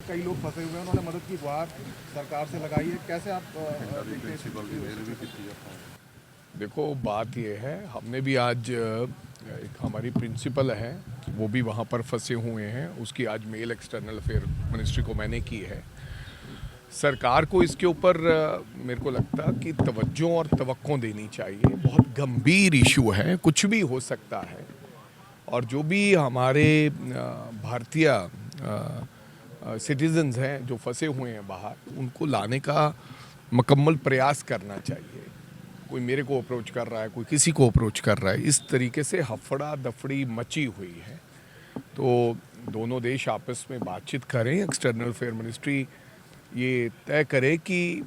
कई लोग फंसे हुए हैं, उन्होंने मदद की गुहार सरकार से लगाई है। कैसे आप देखते हैं इस स्थिति को? देखो, बात यह है, हमने भी आज एक हमारी प्रिंसिपल है, वो भी वहाँ पर फंसे हुए हैं। उसकी आज मेल एक्सटर्नल अफेयर मिनिस्ट्री को मैंने की है। सरकार को इसके ऊपर मेरे को लगता कि तवज्जो और तवक्को देनी चाहिए। बहुत गंभीर इशू है, कुछ भी हो सकता है। और जो भी हमारे भारतीय सिटीजन्स हैं जो फंसे हुए हैं बाहर, उनको लाने का मुकम्मल प्रयास करना चाहिए। कोई मेरे को अप्रोच कर रहा है, कोई किसी को अप्रोच कर रहा है, इस तरीके से हफड़ा दफड़ी मची हुई है। तो दोनों देश आपस में बातचीत करें, एक्सटर्नल अफेयर मिनिस्ट्री ये तय करे कि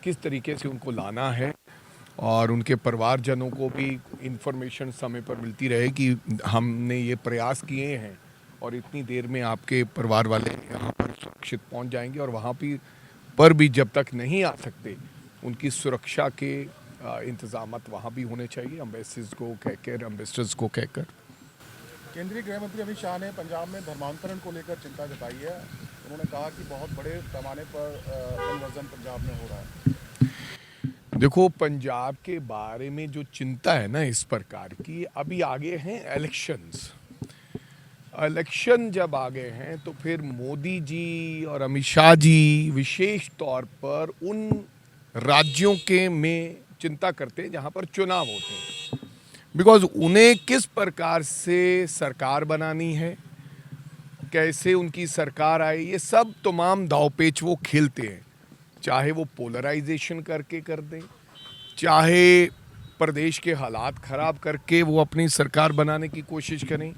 किस तरीके से उनको लाना है और उनके परिवारजनों को भी इंफॉर्मेशन समय पर मिलती रहे कि हमने ये प्रयास किए हैं और इतनी देर में आपके परिवार वाले यहाँ पर सुरक्षित पहुँच जाएंगे। और वहाँ पर भी जब तक नहीं आ सकते, उनकी सुरक्षा के इंतजाम वहाँ भी होने चाहिए, एम्बेसीज को कहकर, एम्बेसडर्स को कहकर। केंद्रीय गृह मंत्री अमित शाह ने पंजाब में धर्मांतरण को लेकर चिंता जताई है। उन्होंने कहा कि बहुत बड़े पैमाने पर कन्वर्जन पंजाब में हो रहा है। देखो, पंजाब के बारे में जो चिंता है ना इस प्रकार की, अभी आगे हैं इलेक्शन जब आ गए हैं तो फिर मोदी जी और अमित शाह जी विशेष तौर पर उन राज्यों के में चिंता करते हैं जहां पर चुनाव होते हैं। बिकॉज उन्हें किस प्रकार से सरकार बनानी है, कैसे उनकी सरकार आए, ये सब तमाम दावपेच वो खेलते हैं। चाहे वो पोलराइजेशन करके कर दें, चाहे प्रदेश के हालात ख़राब करके वो अपनी सरकार बनाने की कोशिश करें,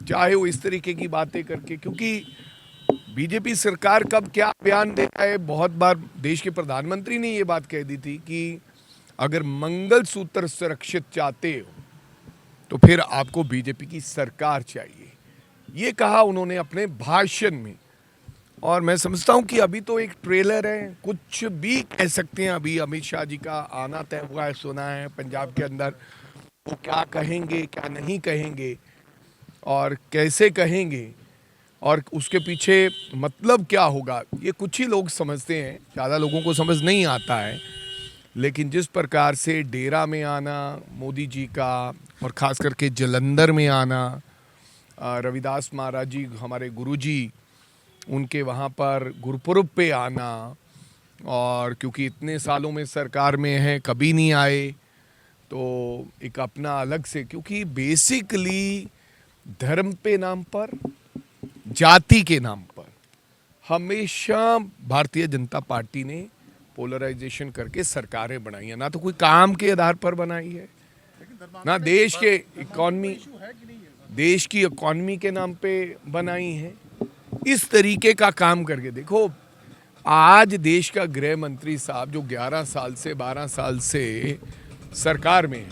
चाहे वो इस तरीके की बातें करके। क्योंकि बीजेपी सरकार कब क्या बयान देता है, बहुत बार देश के प्रधानमंत्री ने ये बात कह दी थी कि अगर मंगलसूत्र सुरक्षित चाहते हो तो फिर आपको बीजेपी की सरकार चाहिए, ये कहा उन्होंने अपने भाषण में। और मैं समझता हूं कि अभी तो एक ट्रेलर है, कुछ भी कह सकते हैं। अभी अमित शाह जी का आना तय हुआ है, सुना है पंजाब के अंदर, वो क्या कहेंगे क्या नहीं कहेंगे और कैसे कहेंगे और उसके पीछे मतलब क्या होगा, ये कुछ ही लोग समझते हैं, ज़्यादा लोगों को समझ नहीं आता है। लेकिन जिस प्रकार से डेरा में आना मोदी जी का, और ख़ास करके जलंधर में आना, रविदास महाराज जी हमारे गुरुजी, उनके वहाँ पर गुरुपुरब पे आना, और क्योंकि इतने सालों में सरकार में हैं, कभी नहीं आए, तो एक अपना अलग से, क्योंकि बेसिकली धर्म पे नाम पर, जाति के नाम पर हमेशा भारतीय जनता पार्टी ने पोलराइजेशन करके सरकारें बनाई है। ना तो कोई काम के आधार पर बनाई है, ना देश के देश की इकॉनमी के नाम पे बनाई है। इस तरीके का काम करके देखो, आज देश का गृह मंत्री साहब जो 11 साल से 12 साल से सरकार में है,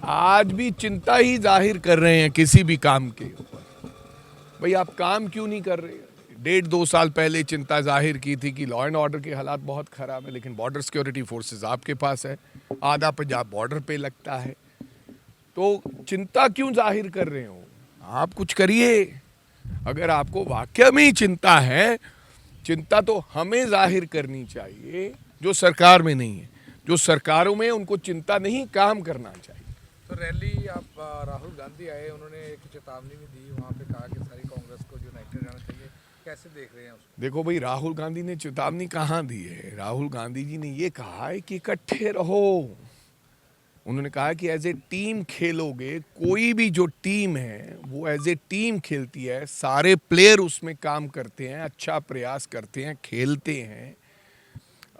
आज भी चिंता ही जाहिर कर रहे हैं किसी भी काम के ऊपर। भाई आप काम क्यों नहीं कर रहे? 1.5-2 साल पहले चिंता जाहिर की थी कि लॉ एंड ऑर्डर के हालात बहुत खराब है, लेकिन बॉर्डर सिक्योरिटी फोर्सेस आपके पास है, आधा पंजाब बॉर्डर पे लगता है, तो चिंता क्यों जाहिर कर रहे हो? आप कुछ करिए। अगर आपको वाकई में चिंता है, चिंता तो हमें जाहिर करनी चाहिए जो सरकार में नहीं है। जो सरकारों में उनको चिंता नहीं, काम करना चाहिए। तो रैली आप राहुल गांधी आए, उन्होंने एक चेतावनी भी दी, वहाँ पे कहा कि सारी कांग्रेस को यूनाइटेड रहना चाहिए। कैसे देख रहे हैं उसको? देखो भाई, राहुल गांधी ने चेतावनी कहाँ दी है? राहुल गांधी जी ने ये कहा है कि इकट्ठे रहो। उन्होंने कहा कि एज ए टीम खेलोगे, कोई भी जो टीम है वो एज ए टीम खेलती है, सारे प्लेयर उसमें काम करते हैं, अच्छा प्रयास करते हैं, खेलते हैं,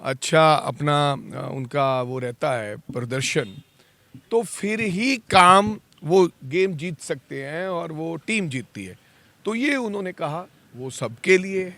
अच्छा अपना उनका वो रहता है प्रदर्शन, तो फिर ही काम वो गेम जीत सकते हैं और वो टीम जीतती है। तो ये उन्होंने कहा वो सबके लिए है।